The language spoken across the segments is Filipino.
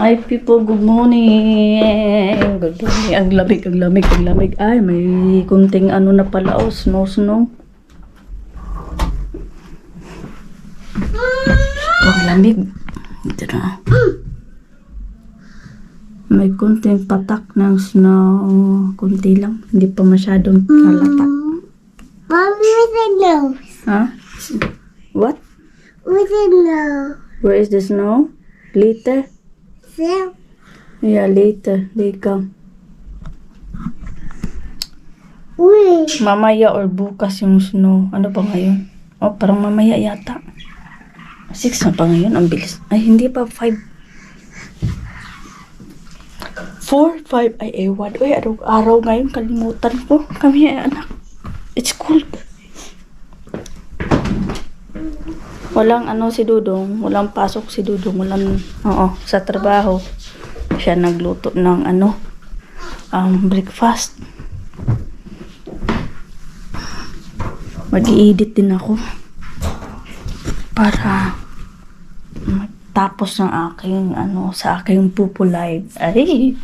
Hi people, good morning. Good morning. Ang lamig, ang lamig, ang lamig. Ay, may kunting ano na pala, oh, snow. Ang lamig. Ito na. May kunting patak ng snow. Kunti lang. Hindi pa masyadong halata. Mommy, with the nose. Huh? What? With the nose. Where is the snow? Later? So, Yeah, later. They come. uy. Mamaya or bukas yung snow. Ano pa ngayon? Oh, parang mamaya yata. 6 na pa ngayon. Ang bilis. Ay, hindi pa. 5. 4, 5. Ay, ewan. Uy, araw ngayon. Kalimutan ko. Kami ay anak. It's cold. Walang ano si Dudong. Walang pasok si Dudong. Walang, sa trabaho. Siya nagluto ng breakfast. Mag-i-edit din ako para matapos ng aking sa aking pupo live. Ay,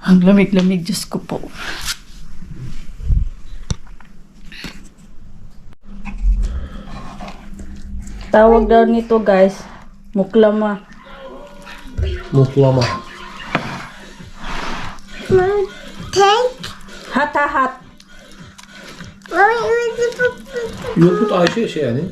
ang lamig-lamig, Diyos ko po. Tawag daw nito, guys, muklama. Muklama. Mommy, take. Hat. Mommy, with the Yok bu Ayşe şey yani.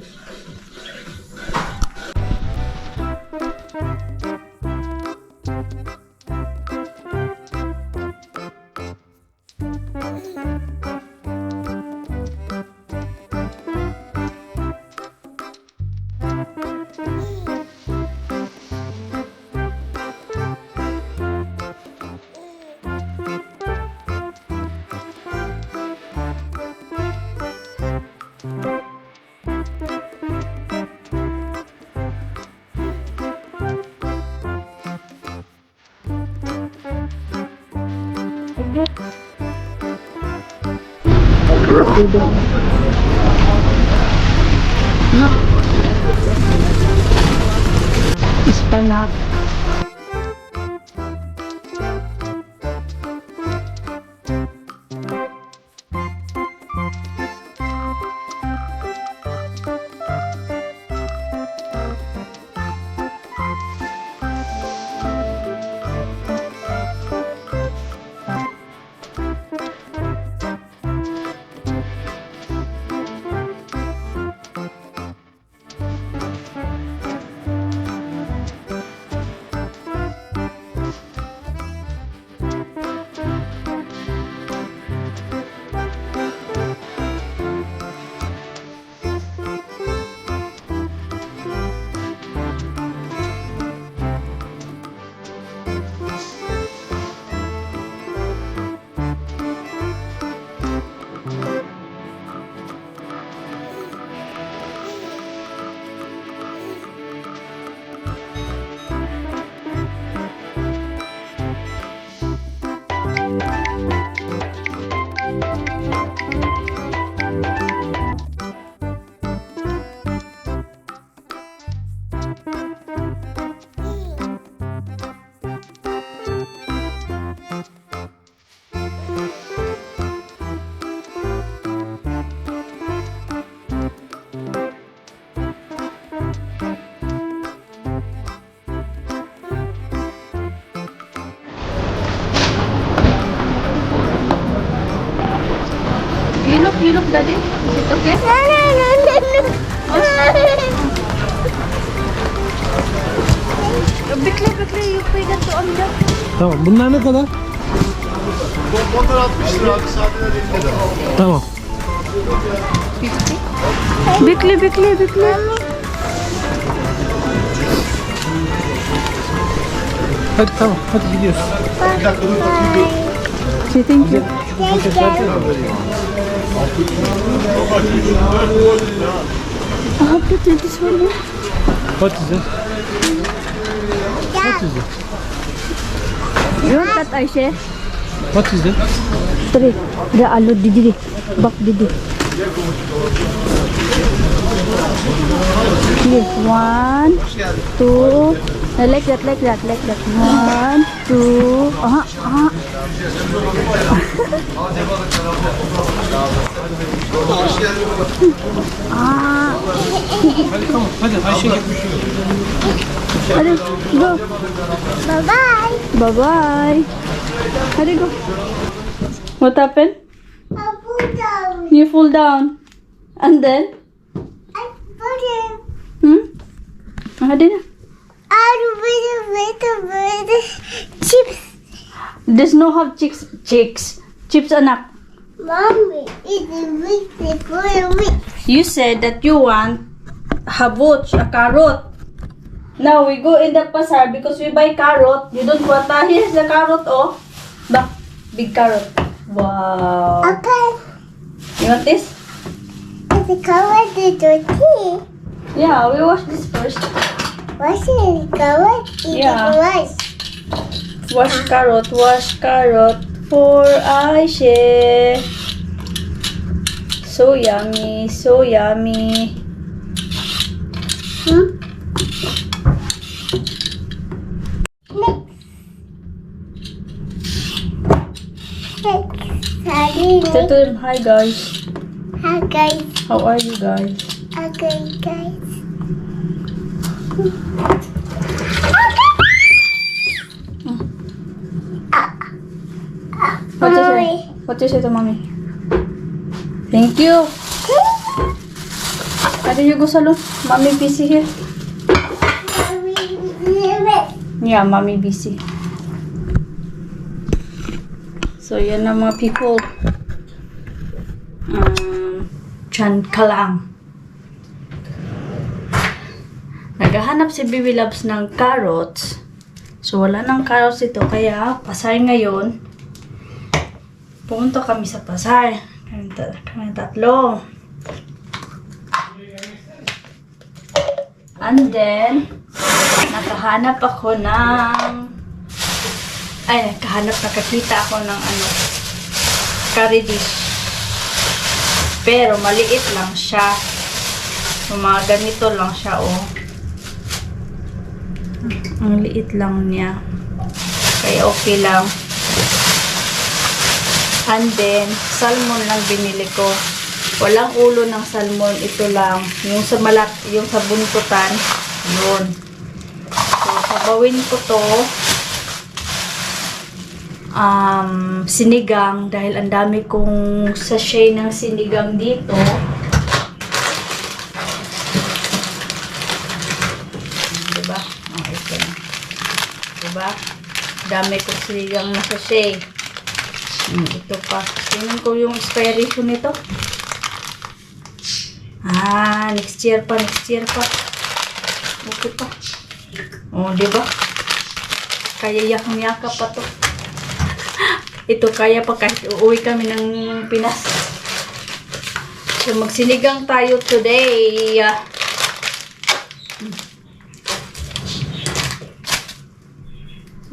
Ispanak. You look, Daddy. Is it okay? Bekle, you pay that to Amda. Tamam. Bunlar ne kadar? Onlar 60 lira abi, sadeler 50 lira. Tamam. 50? Bekle. Hadi tamam. Hadi gidiyoruz. Bir dakika dur bakayım. Say thank you. I have to take this one. What is it? What is it? You want that, Aisha? What is it? 3. The alod didi. Bak didi. Sige, 1, 2. Like that. 1, 2. Aha. Hadi tamam. Hadi Ayşe gitmiş. Hadi, go. Bye-bye. Bye-bye. Hadi, go. What happened? I put down. You fall down. And then? I put it. Hadi na. I'll wait. Chips. There's no have chicks. Chips, anak. Mommy, it's a week for a week. You said that you want habuch, a carrot. Now we go in the pasar because we buy carrot. You don't want that. Here's the carrot, oh. Big carrot. Wow. Okay. You want this? It's a color to tea. Yeah, we wash this first. What's it? Color? It's Yeah. rice. Wash carrot for Aisha. So yummy. Next. Tell them hi guys. Hi guys. How are you guys? Okay, guys. What you say to mommy? Thank you. Why did you go salon? Mommy busy here. Yeah, mommy busy. So yan na mga people. Chan ka lang. Naghahanap si Baby Loves ng carrots. So wala ng carrots ito. Kaya pasar ngayon. Pumunta kami sa pasar. Kami tatlo. And then, nakahanap ako ng nakakita ako ng curry dish. Pero maliit lang siya. So, mga ganito lang siya, oh. Ang liit lang niya. Kaya okay lang. And then, salmon lang binili ko. Walang ulo ng salmon. Ito lang. Yung sa yung sa buntutan. Yun. So, sabawin ko to. Sinigang. Dahil ang dami kong sachet ng sinigang dito. Diba? Oh, ito na. Diba? Dami kong sinigang na sachet. Ito pa. Tingnan ko yung expiration nito. Next year pa. Okay pa. Oh, diba? Kaya yak-yaka pa to. Ito kaya pa kahit uuwi kami ng Pinas. So, magsinigang tayo today.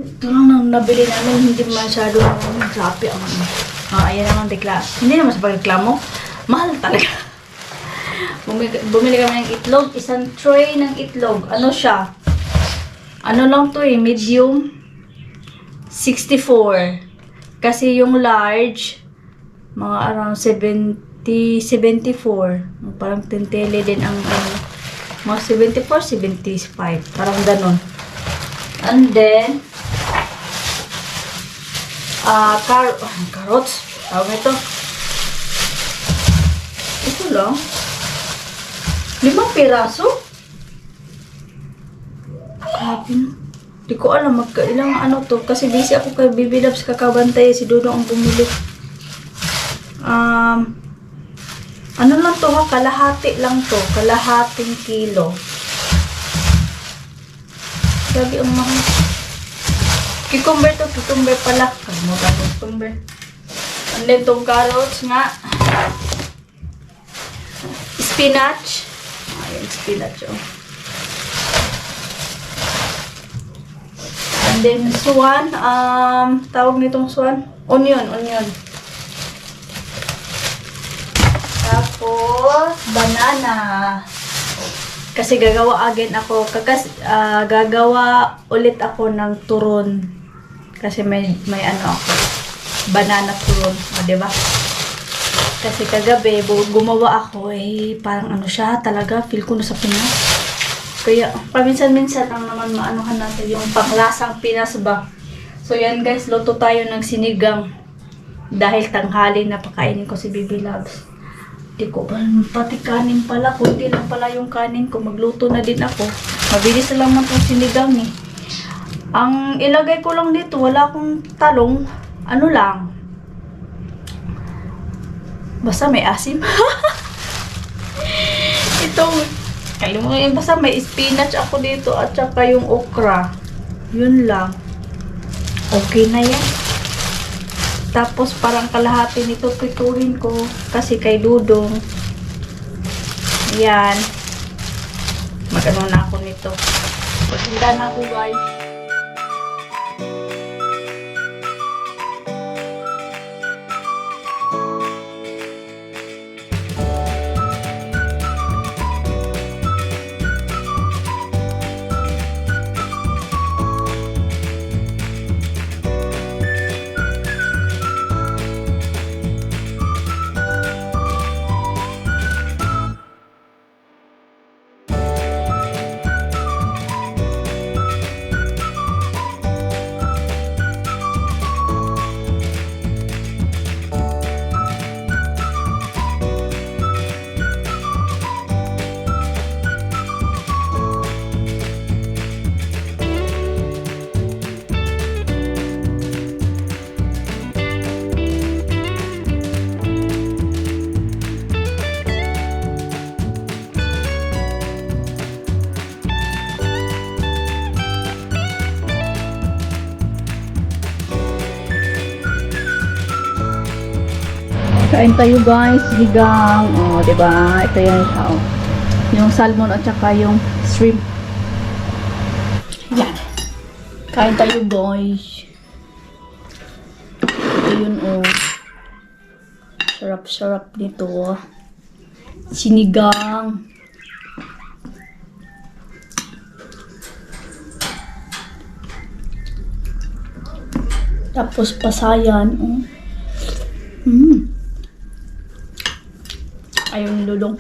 Ito lang nang nabili namin, hindi masyado sapi ang ayan naman hindi naman sa pagreklamo. Mahal talaga. Bumili kami ng itlog, isang tray ng itlog. Ano siya? Ano lang to medium 64. Kasi yung large mga around 74. Parang tintele din ang mga 74, 75. Parang ganun. And then carrots. Tawag ito. Ito lang. 5 piraso. Grabe na. Di ko alam magkailang to. Kasi busy ako kay Baby Loves kakabantay. Si Dodo ang bumili. Ano lang to ha? Kalahati lang to. Kalahating kilo. Grabe ang mahal. Cucumber to. Cucumber pala. Kalimutan ko cucumber. And then tong carrots nga. Spinach. Ayan, spinach oh. And then swan. Tawag nitong swan. Onion. Tapos banana. Kasi gagawa again ako. Gagawa ulit ako ng turon. Kasi may ano ako. Banana turon. O, diba? Kasi kagabi, gumawa ako, parang ano siya, talaga, feel ko na sa Pinas. Kaya, paminsan-minsan lang naman maanuhan natin yung panglasang Pinas ba. So, yan guys, luto tayo ng sinigang. Dahil tanghali na pakainin ko si Baby Loves. Di ko pa, pati kanin pala, kunti lang pala yung kanin ko, magluto na din ako. Mabilis na lang itong sinigang eh. Ang ilagay ko lang dito, wala akong talong, ano lang. Basta may asim. Itong, kalimutan, basta may spinach ako dito at saka yung okra. Yun lang. Okay na yan. Tapos parang kalahati nito prituhin ko kasi kay Dudong. Yan. Mag-ano na ako nito. Paghinda na ako guys. Kain tayo guys, higang. Oh, 'di ba? Ito 'yan siya. Oh. Yung salmon at saka yung shrimp. Yan. Kain tayo guys. Ito yun oh. Sarap-sarap nito. Oh. Sinigang. Tapos pasayan. Oh. Ayaw ni Dudong.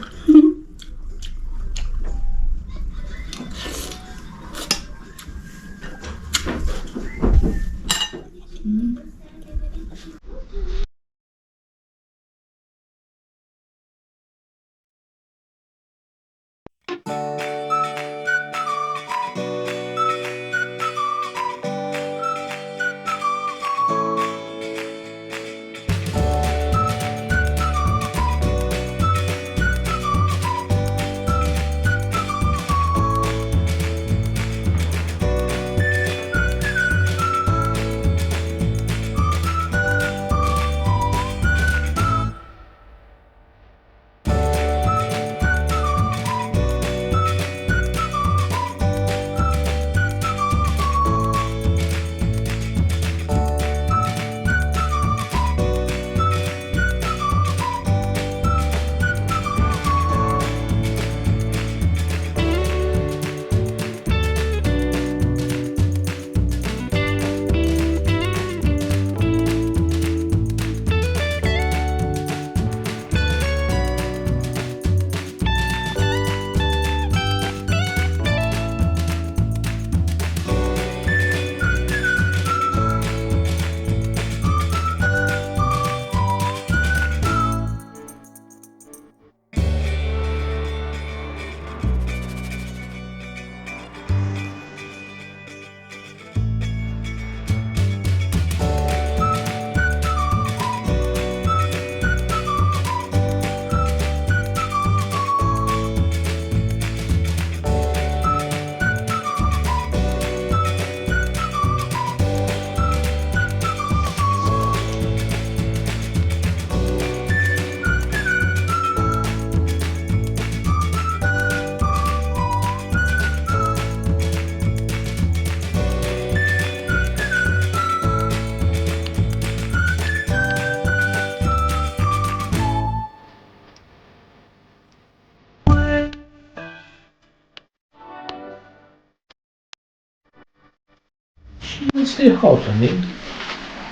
Stay hot, I think.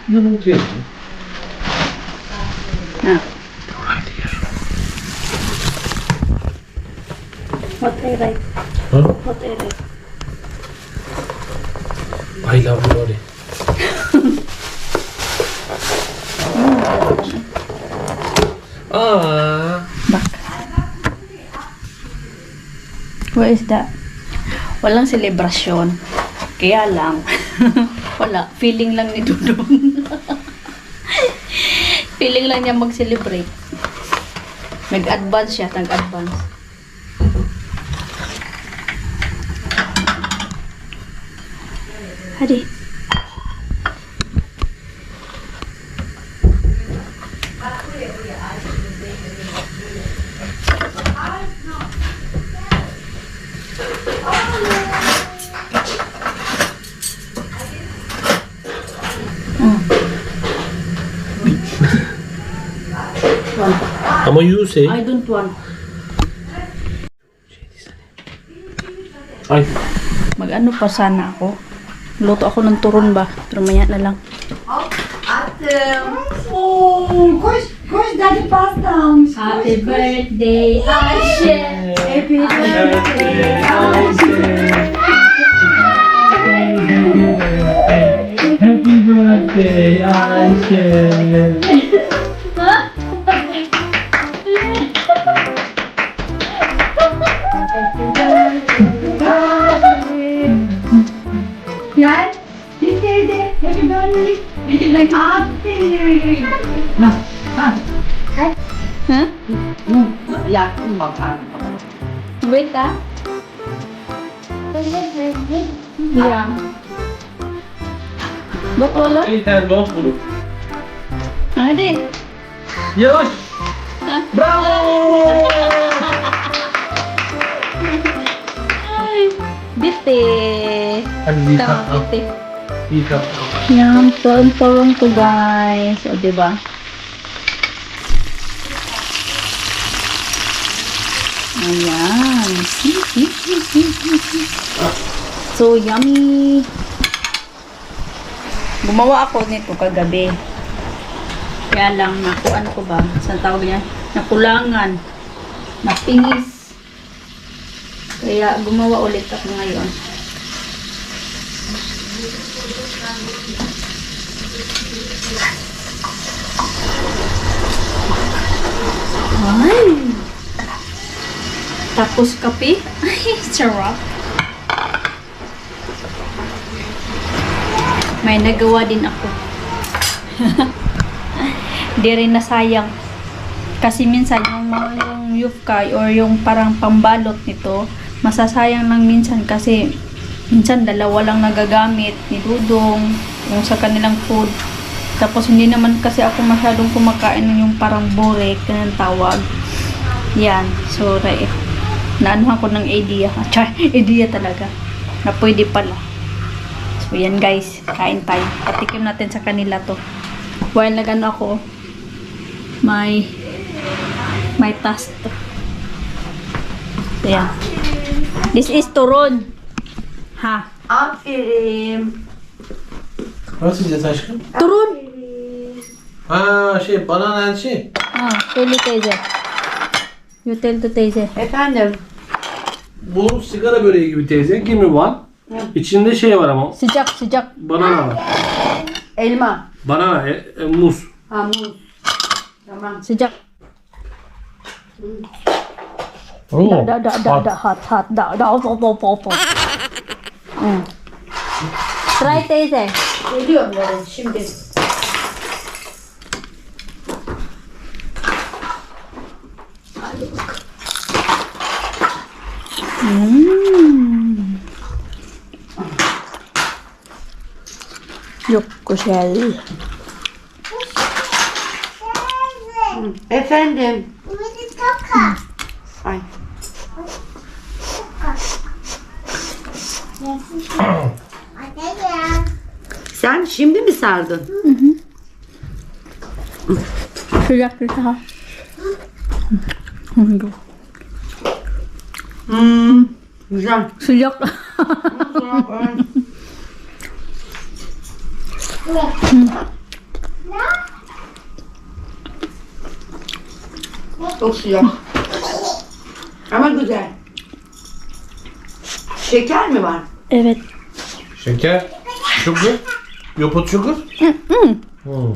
No, no, no. Ah. What I write? Huh? What I write? I love you, Lori. Ah. Back. What is that? Walang selebrasyon. Kaya lang. Wala. Feeling lang ni Dudong. Feeling lang niya mag-celebrate. Nag-advance siya. Nag-advance. Hadi. Ama you say. I don't want. Ay. Mag-ano pa sana ako. Luto ako ng turon ba? Pero maya na lang. Koş daddy pasta. Happy birthday, Ashe! Happy birthday, Happy birthday, Ayşe. Gel. Dikkat Happy birthday. Aferin. Huh? Wait ah. Yeah. Ba't wala? Bir tane dost bulup. Hadi. Yavaş. Bravo. Ay, Biti. Hadi bir Tama, kap. Biti. Bir kap. Yan, turun ko guys. O, diba? Ayan. So, yummy. Gumawa ako nito kagabi. Kaya lang, nakuan ko ba? Saan tawag niya? Nakulangan. Napingis. Kaya, gumawa ulit ako ngayon. Ay! Tapos kape. Ay, sarap. May nagawa din ako. Di rin nasayang. Kasi minsan yung yufkay or yung parang pambalot nito, masasayang lang minsan kasi minsan dalawa lang nagagamit ni Dudong yung sa kanilang food. Tapos hindi naman kasi ako masyadong kumakain ng yung parang burek na tawag. Yan. So, naanuhan ko ng idea. Char, idea talaga. Na pwede pala. So, yan guys. Kain tayo. Patikim natin sa kanila to. While nag-ano ako, may task to. Ayan. This is turon. Ha? Aferin. Nasıl yiyeceğiz aşkım? Turon! Ha banana and şey. Ha, söyle teyze. You tell to teyze. Efendim. Bu sigara böreği gibi teyze. Give me one. İçinde şey var ama. Sıcak sıcak. Banana var. Elma. Banana, muz. Ha muz. Tamam. Sıcak. Oo. Da hot. Try teyze. Geliyorum dedim şimdi. Yok güzel. Efendim. Ay. Sen şimdi mi sardın? Sıcak sıcak. Güzel. Sıcak. Çok sıcak. Ama güzel. Şeker mi var? Evet. Şeker. Sugar. You put sugar? Hmm.